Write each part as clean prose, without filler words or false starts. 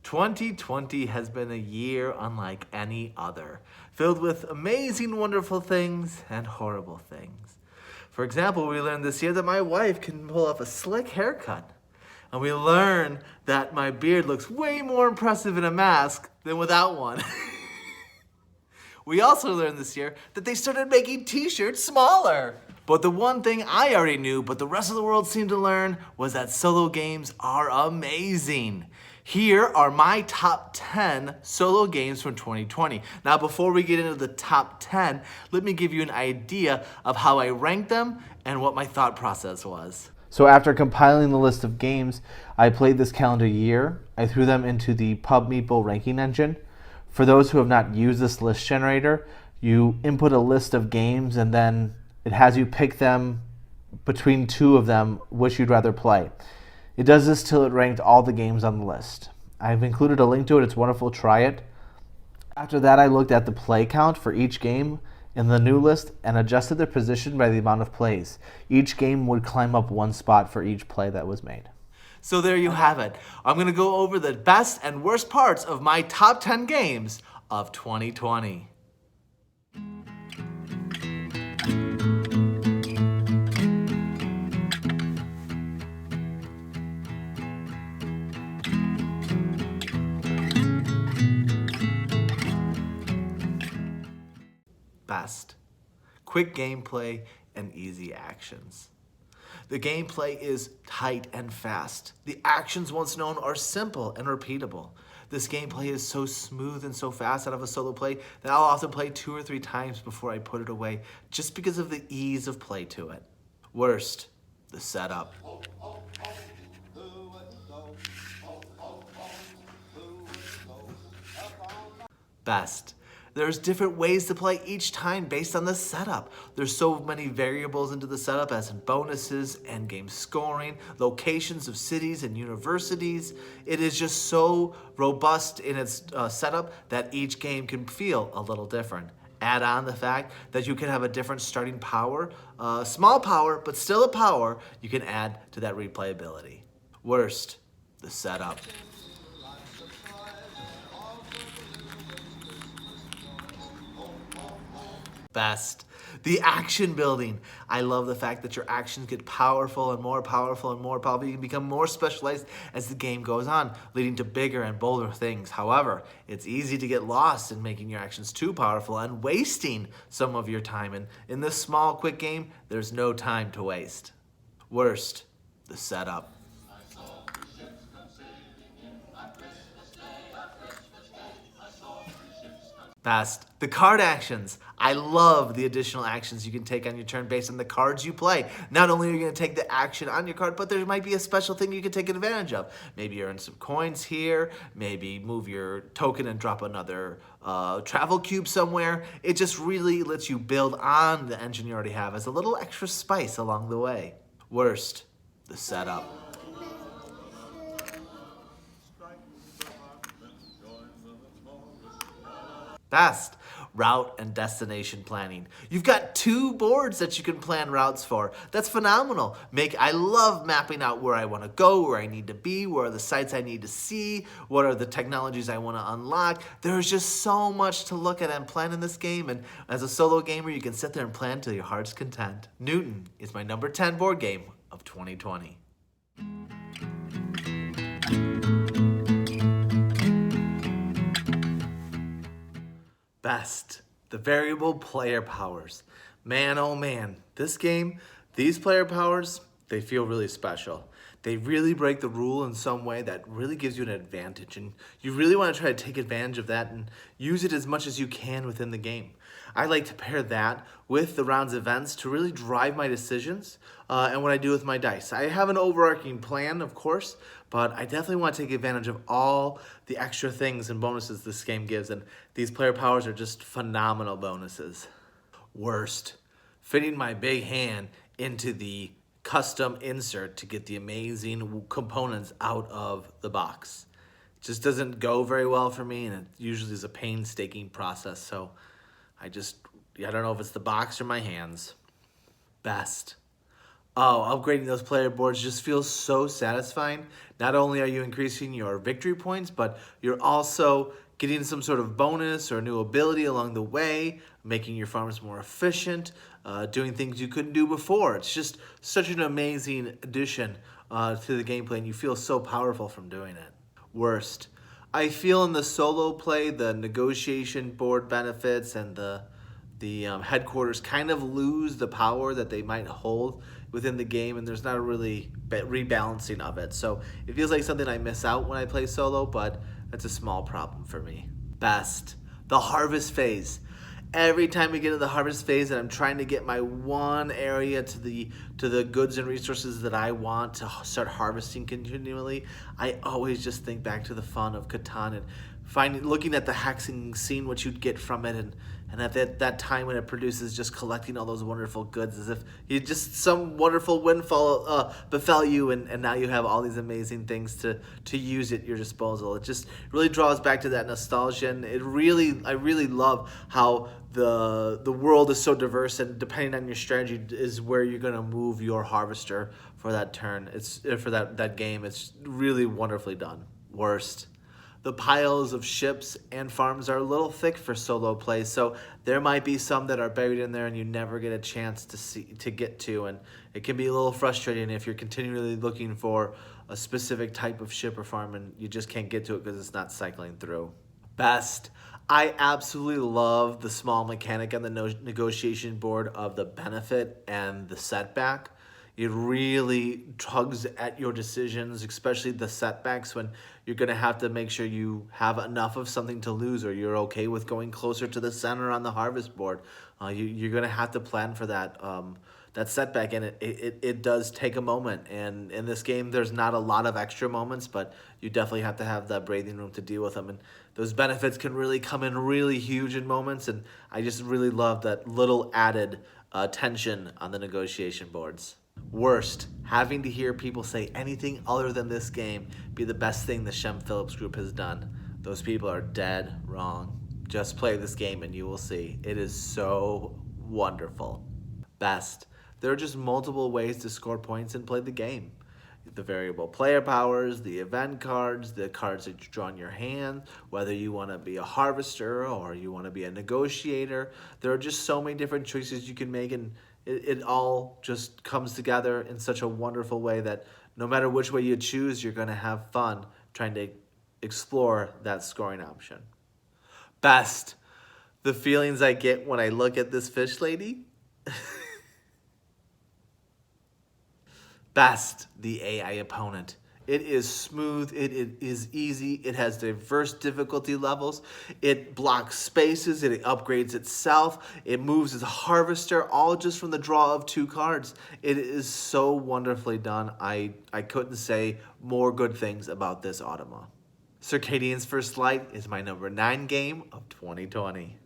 2020 has been a year unlike any other, filled with amazing, wonderful things and horrible things. For example, we learned this year that my wife can pull off a slick haircut. And we learned that my beard looks way more impressive in a mask than without one. We also learned this year that they started making t-shirts smaller. But the one thing I already knew, but the rest of the world seemed to learn, was that solo games are amazing. Here are my top 10 solo games from 2020. Now, before we get into the top 10, let me give you an idea of how I ranked them and what my thought process was. So after compiling the list of games I played this calendar year, I threw them into the PubMeeple ranking engine. For those who have not used this list generator, you input a list of games and then it has you pick them between two of them, which you'd rather play. It does this till it ranked all the games on the list. I've included a link to it. It's wonderful. Try it. After that, I looked at the play count for each game in the new list and adjusted their position by the amount of plays. Each game would climb up one spot for each play that was made. So there you have it. I'm going to go over the best and worst parts of my top 10 games of 2020. Best. Quick gameplay and easy actions. The gameplay is tight and fast. The actions once known are simple and repeatable. This gameplay is so smooth and so fast out of a solo play that I'll often play 2 or 3 times before I put it away just because of the ease of play to it. Worst, the setup. Best. There's different ways to play each time based on the setup. There's so many variables into the setup, as in bonuses, endgame scoring, locations of cities and universities. It is just so robust in its setup that each game can feel a little different. Add on the fact that you can have a different starting power, small power, but still a power you can add to that replayability. Worst, the setup. Best. The action building. I love the fact that your actions get powerful and more powerful and more powerful. You can become more specialized as the game goes on, leading to bigger and bolder things. However, it's easy to get lost in making your actions too powerful and wasting some of your time. And in this small, quick game, there's no time to waste. Worst, the setup. Best. The card actions. I love the additional actions you can take on your turn based on the cards you play. Not only are you going to take the action on your card, but there might be a special thing you can take advantage of. Maybe earn some coins here, maybe move your token and drop another travel cube somewhere. It just really lets you build on the engine you already have as a little extra spice along the way. Worst, the setup. Best. Route and destination planning. You've got 2 boards that you can plan routes for. That's phenomenal. I love mapping out where I want to go, where I need to be, where are the sites I need to see, what are the technologies I want to unlock. There's just so much to look at and plan in this game, and as a solo gamer, you can sit there and plan to your heart's content. Newton is my number 10 board game of 2020. Best. The variable player powers. Man, oh man, this game, these player powers, they feel really special. They really break the rule in some way that really gives you an advantage, and you really want to try to take advantage of that and use it as much as you can within the game. I like to pair that with the round's events to really drive my decisions and what I do with my dice. I have an overarching plan, of course, but I definitely want to take advantage of all the extra things and bonuses this game gives, and these player powers are just phenomenal bonuses. Worst, fitting my big hand into the custom insert to get the amazing components out of the box. It just doesn't go very well for me, and it usually is a painstaking process, so I don't know if it's the box or my hands. Best. Oh, upgrading those player boards just feels so satisfying. Not only are you increasing your victory points, but you're also getting some sort of bonus or new ability along the way, making your farms more efficient, doing things you couldn't do before. It's just such an amazing addition to the gameplay, and you feel so powerful from doing it. Worst. I feel in the solo play, the negotiation board benefits and the headquarters kind of lose the power that they might hold within the game, and there's not a really rebalancing of it. So it feels like something I miss out when I play solo, but that's a small problem for me. Best. The harvest phase. Every time we get to the harvest phase and I'm trying to get my one area to the goods and resources that I want to start harvesting continually, I always just think back to the fun of Catan and looking at the hexing, seeing what you'd get from it, and at that time when it produces, just collecting all those wonderful goods as if you just some wonderful windfall befell you, and now you have all these amazing things to use at your disposal. It just really draws back to that nostalgia, and I really love how the world is so diverse, and depending on your strategy is where you're gonna move your harvester for that turn. It's for that game. It's really wonderfully done. Worst. The piles of ships and farms are a little thick for solo play, so there might be some that are buried in there and you never get a chance to get to, and it can be a little frustrating if you're continually looking for a specific type of ship or farm and you just can't get to it because it's not cycling through. Best. I absolutely love the small mechanic on the negotiation board of the benefit and the setback. It really tugs at your decisions, especially the setbacks when you're going to have to make sure you have enough of something to lose, or you're okay with going closer to the center on the harvest board. You're going to have to plan for that setback, and it does take a moment. And in this game, there's not a lot of extra moments, but you definitely have to have that breathing room to deal with them. And those benefits can really come in really huge in moments, and I just really love that little added tension on the negotiation boards. Worst, having to hear people say anything other than this game be the best thing the Shem Phillips group has done. Those people are dead wrong. Just play this game and you will see. It is so wonderful. Best, there are just multiple ways to score points and play the game. The variable player powers, the event cards, the cards that you draw in your hand, whether you want to be a harvester or you want to be a negotiator. There are just so many different choices you can make, and it all just comes together in such a wonderful way that no matter which way you choose, you're going to have fun trying to explore that scoring option. Best, the feelings I get when I look at this fish lady. Best, the AI opponent. It is smooth, it is easy, it has diverse difficulty levels, it blocks spaces, it upgrades itself, it moves as a harvester, all just from the draw of 2 cards. It is so wonderfully done. I couldn't say more good things about this Automa. Circadian's First Light is my number 9 game of 2020.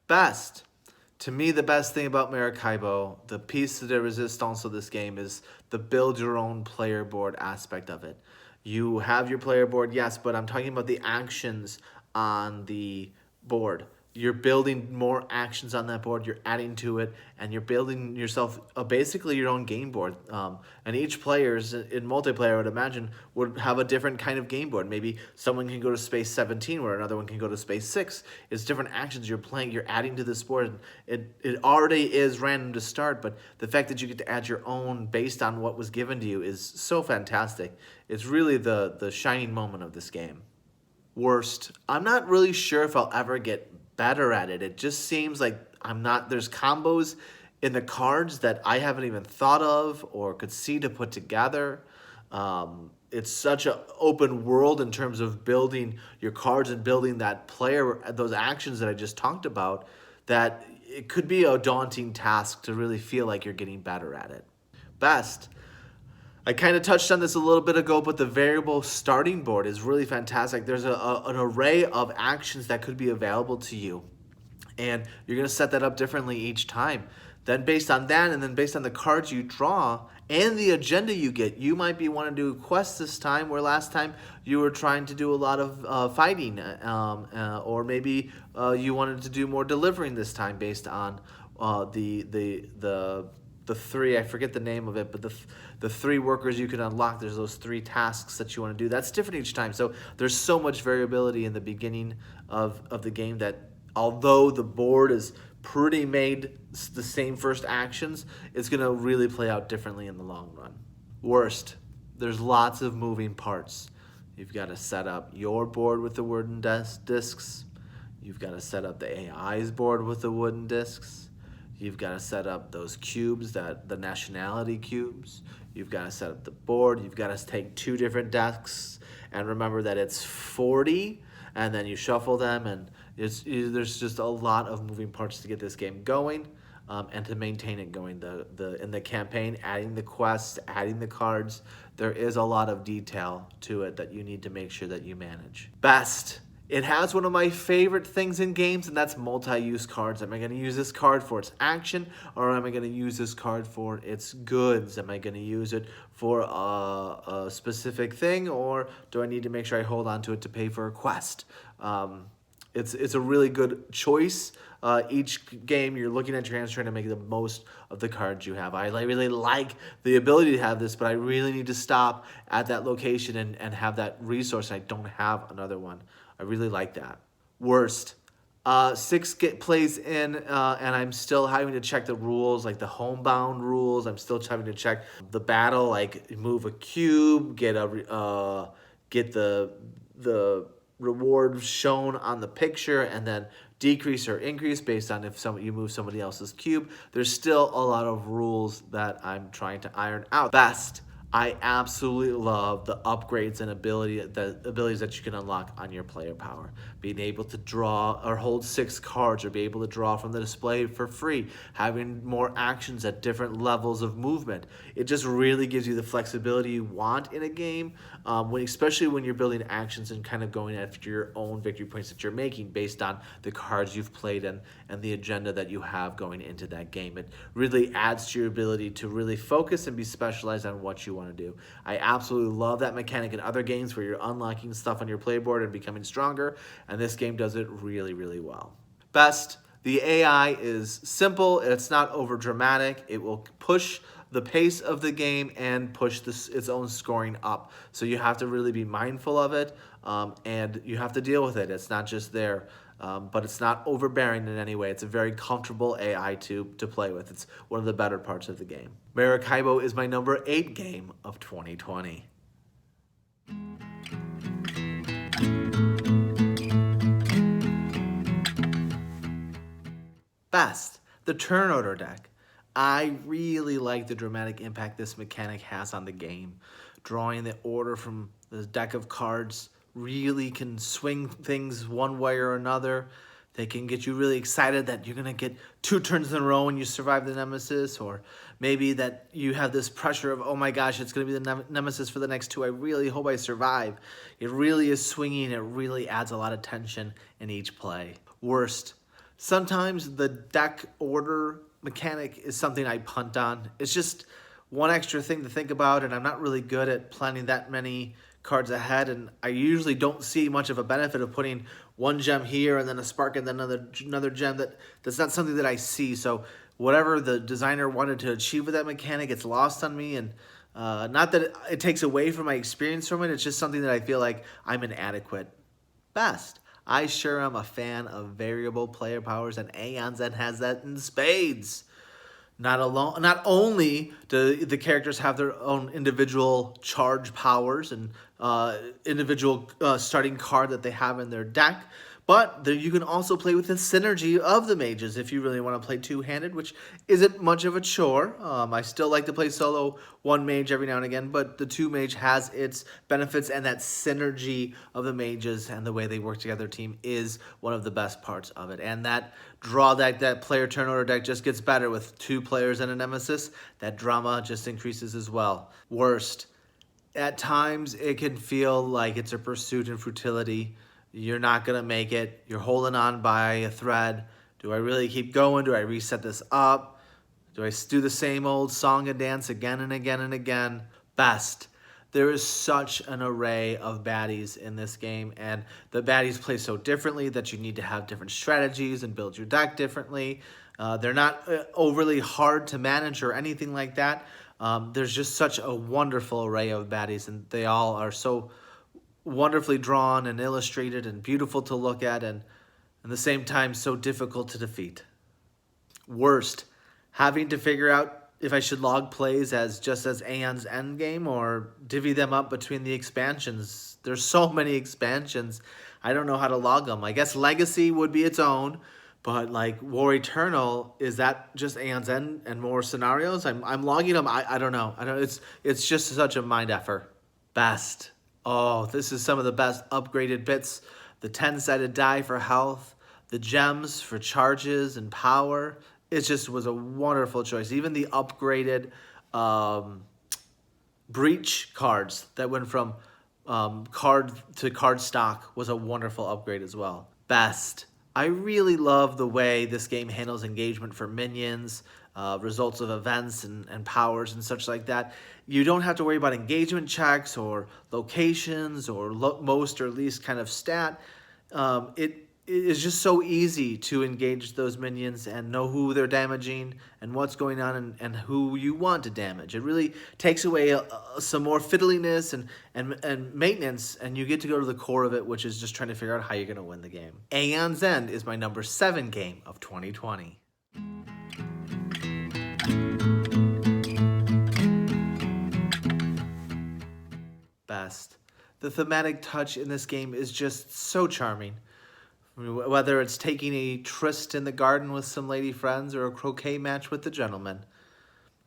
Best. To me, the best thing about Maracaibo, the piece de resistance of this game, is the build your own player board aspect of it. You have your player board, yes, but I'm talking about the actions on the board. You're building more actions on that board, you're adding to it, and you're building yourself basically your own game board. And each players in multiplayer, I would imagine, would have a different kind of game board. Maybe someone can go to space 17 where another one can go to space 6. It's different actions you're playing, you're adding to this board. It already is random to start, but the fact that you get to add your own based on what was given to you is so fantastic. It's really the shining moment of this game. Worst, I'm not really sure if I'll ever get better at it. It just seems like there's combos in the cards that I haven't even thought of or could see to put together. It's such an open world in terms of building your cards and building that player, those actions that I just talked about, that it could be a daunting task to really feel like you're getting better at it. Best, I kind of touched on this a little bit ago, but the variable starting board is really fantastic. There's an array of actions that could be available to you, and you're going to set that up differently each time. Then based on that, and then based on the cards you draw and the agenda you get, you might be wanting to do quests this time, where last time you were trying to do a lot of fighting, or maybe you wanted to do more delivering this time based on the three, I forget the name of it, but the three workers you can unlock. There's those three tasks that you want to do. That's different each time. So there's so much variability in the beginning of the game that although the board is pretty made the same first actions, it's going to really play out differently in the long run. Worst, there's lots of moving parts. You've got to set up your board with the wooden discs. You've got to set up the AI's board with the wooden discs. You've got to set up those cubes, the nationality cubes. You've got to set up the board. You've got to take 2 different decks and remember that it's 40, and then you shuffle them, and there's just a lot of moving parts to get this game going, and to maintain it going. In the campaign, adding the quests, adding the cards, there is a lot of detail to it that you need to make sure that you manage. Best. It has one of my favorite things in games, and that's multi-use cards. Am I going to use this card for its action, or am I going to use this card for its goods? Am I going to use it for a specific thing, or do I need to make sure I hold on to it to pay for a quest? It's a really good choice. Each game you're looking at transferring to make the most of the cards you have. I really like the ability to have this, but I really need to stop at that location and have that resource. I don't have another one. I really like that. Worst. 6 plays in, and I'm still having to check the rules, like the homebound rules. I'm still having to check the battle, like move a cube, get the reward shown on the picture, and then decrease or increase based on if you move somebody else's cube. There's still a lot of rules that I'm trying to iron out. Best. I absolutely love the upgrades and the abilities that you can unlock on your player power. Being able to draw or hold 6 cards, or be able to draw from the display for free, having more actions at different levels of movement. It just really gives you the flexibility you want in a game, especially when you're building actions and kind of going after your own victory points that you're making based on the cards you've played and the agenda that you have going into that game. It really adds to your ability to really focus and be specialized on what you want to do. I absolutely love that mechanic in other games where you're unlocking stuff on your playboard and becoming stronger, and this game does it really, really well. Best, the AI is simple, it's not over dramatic, it will push the pace of the game and push its own scoring up. So you have to really be mindful of it, and you have to deal with it. It's not just there. But it's not overbearing in any way. It's a very comfortable AI to play with. It's one of the better parts of the game. Maracaibo is my number 8 game of 2020. Best, the turn order deck. I really like the dramatic impact this mechanic has on the game. Drawing the order from the deck of cards really can swing things one way or another. They can get you really excited that you're going to get 2 turns in a row when you survive the nemesis, or maybe that you have this pressure of, oh my gosh, it's going to be the nemesis for the next 2. I really hope I survive. It really is swinging. It really adds a lot of tension in each play. Worst. Sometimes the deck order mechanic is something I punt on. It's just one extra thing to think about, and I'm not really good at planning that many cards ahead, and I usually don't see much of a benefit of putting 1 gem here and then a spark and then another gem. That's not something that I see. So whatever the designer wanted to achieve with that mechanic, it's lost on me, and not that it takes away from my experience from it. It's just something that I feel like I'm inadequate. Best. I sure am a fan of variable player powers, and Aeon's that has that in spades. Not only do the characters have their own individual charge powers and individual starting card that they have in their deck, but you can also play with the synergy of the mages if you really want to play 2-handed, which isn't much of a chore. I still like to play solo 1 mage every now and again, but the 2 mage has its benefits, and that synergy of the mages and the way they work together team is one of the best parts of it. And that draw deck, that player turn order deck, just gets better with 2 players and a nemesis. That drama just increases as well. Worst. At times, it can feel like it's a pursuit in futility. You're not going to make it. You're holding on by a thread. Do I really keep going? Do I reset this up? Do I do the same old song and dance again and again and again? Best. There is such an array of baddies in this game, and the baddies play so differently that you need to have different strategies and build your deck differently. They're not overly hard to manage or anything like that. There's just such a wonderful array of baddies, and they all are so wonderfully drawn and illustrated and beautiful to look at, and at the same time so difficult to defeat. Worst, having to figure out if I should log plays as just as Aeon's Endgame or divvy them up between the expansions. There's so many expansions, I don't know how to log them. I guess Legacy would be its own, but like War Eternal, is that just Aeon's End and more scenarios? I'm logging them. I don't know. It's just such a mind effort. Best. Oh, this is some of the best upgraded bits. The 10-sided die for health, the gems for charges and power. It just was a wonderful choice. Even the upgraded breach cards that went from card to card stock was a wonderful upgrade as well. Best. I really love the way this game handles engagement for minions, results of events and powers and such like that. You don't have to worry about engagement checks or locations or most or least kind of stat. It is just so easy to engage those minions and know who they're damaging and what's going on and who you want to damage. It really takes away some more fiddliness and maintenance, and you get to go to the core of it, which is just trying to figure out how you're going to win the game. Aeon's End is my number 7 game of 2020. Best. The thematic touch in this game is just so charming. Whether it's taking a tryst in the garden with some lady friends or a croquet match with the gentleman.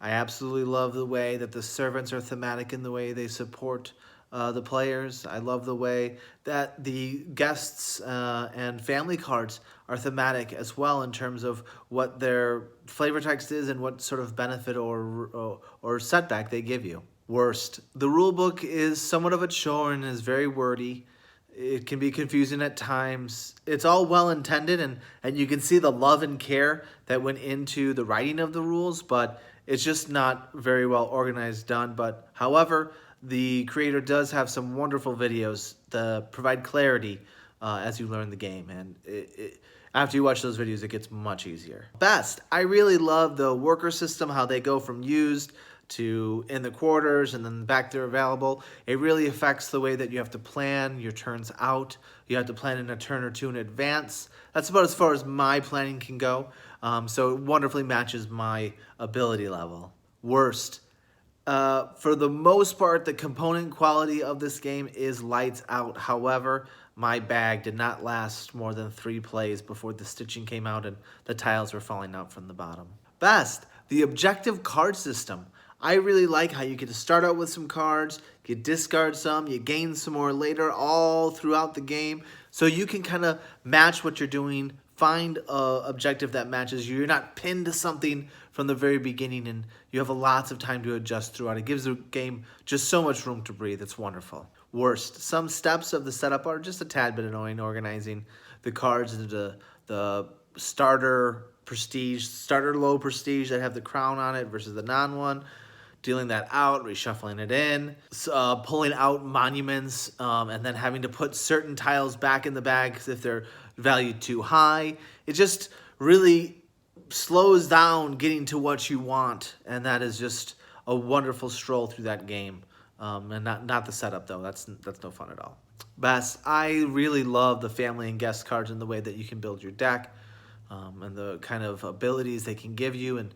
I absolutely love the way that the servants are thematic in the way they support the players. I love the way that the guests and family cards are thematic as well in terms of what their flavor text is and what sort of benefit or setback they give you. Worst. The rulebook is somewhat of a chore and is very wordy. It can be confusing at times. It's all well intended and you can see the love and care that went into the writing of the rules, but it's just not very well organized done. But however, the creator does have some wonderful videos that provide clarity as you learn the game. And after you watch those videos, it gets much easier. Best. I really love the worker system, how they go from used to in the quarters and then back there available. It really affects the way that you have to plan your turns out. You have to plan in a turn or two in advance. That's about as far as my planning can go. So it wonderfully matches my ability level. Worst. For the most part, the component quality of this game is lights out. However, my bag did not last more than 3 plays before the stitching came out and the tiles were falling out from the bottom. Best. The objective card system. I really like how you get to start out with some cards, you discard some, you gain some more later, all throughout the game. So you can kind of match what you're doing, find an objective that matches you. You're not pinned to something from the very beginning, and you have lots of time to adjust throughout. It gives the game just so much room to breathe. It's wonderful. Worst. Some steps of the setup are just a tad bit annoying, organizing the cards into the starter prestige, starter low prestige that have the crown on it versus the non one. Dealing that out, reshuffling it in, pulling out monuments, and then having to put certain tiles back in the bag if they're valued too high. It just really slows down getting to what you want, and that is just a wonderful stroll through that game. And not the setup though. That's no fun at all. Best. I really love the family and guest cards and the way that you can build your deck, and the kind of abilities they can give you, and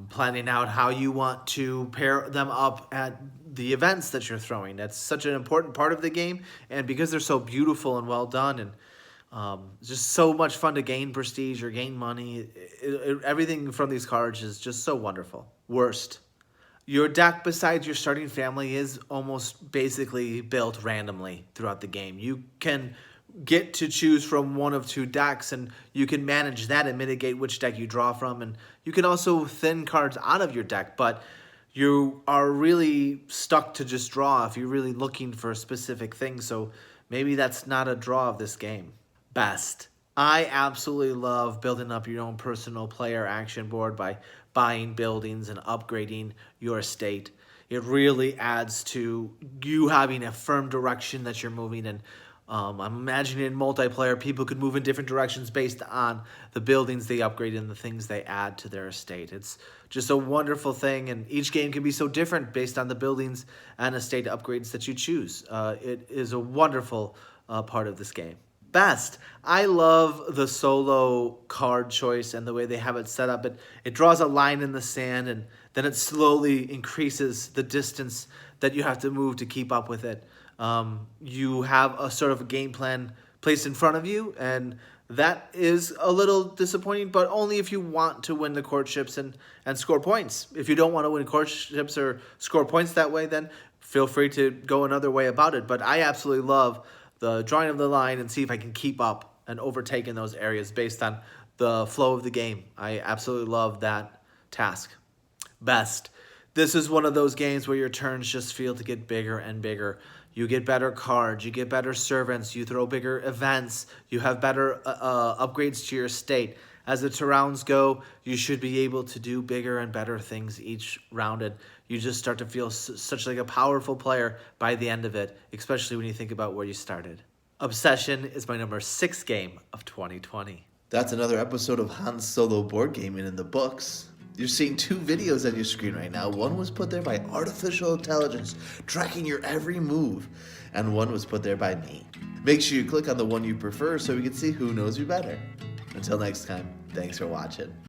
planning out how you want to pair them up at the events that you're throwing. That's such an important part of the game, and because they're so beautiful and well done, and it's just so much fun to gain prestige or gain money. Everything from these cards is just so wonderful. Worst. Your deck, besides your starting family, is almost basically built randomly throughout the game. You can get to choose from one of 2 decks, and you can manage that and mitigate which deck you draw from, and you can also thin cards out of your deck, but you are really stuck to just draw if you're really looking for a specific thing, so maybe that's not a draw of this game. Best. I absolutely love building up your own personal player action board by buying buildings and upgrading your estate. It really adds to you having a firm direction that you're moving in. I'm imagining in multiplayer, people could move in different directions based on the buildings they upgrade and the things they add to their estate. It's just a wonderful thing, and each game can be so different based on the buildings and estate upgrades that you choose. It is a wonderful part of this game. Best. I love the solo card choice and the way they have it set up. It draws a line in the sand, and then it slowly increases the distance that you have to move to keep up with it. You have a sort of a game plan placed in front of you, and that is a little disappointing, but only if you want to win the courtships and score points. If you don't want to win courtships or score points that way, then feel free to go another way about it. But I absolutely love the drawing of the line and see if I can keep up and overtake in those areas based on the flow of the game. I absolutely love that task. Best. This is one of those games where your turns just feel to get bigger and bigger. You get better cards, you get better servants, you throw bigger events, you have better upgrades to your estate. As the 2 rounds go, you should be able to do bigger and better things each round, and you just start to feel such like a powerful player by the end of it, especially when you think about where you started. Obsession is my number 6 game of 2020. That's another episode of Han Solo board gaming in the books. You're seeing 2 videos on your screen right now. One was put there by artificial intelligence, tracking your every move, and one was put there by me. Make sure you click on the one you prefer so we can see who knows you better. Until next time, thanks for watching.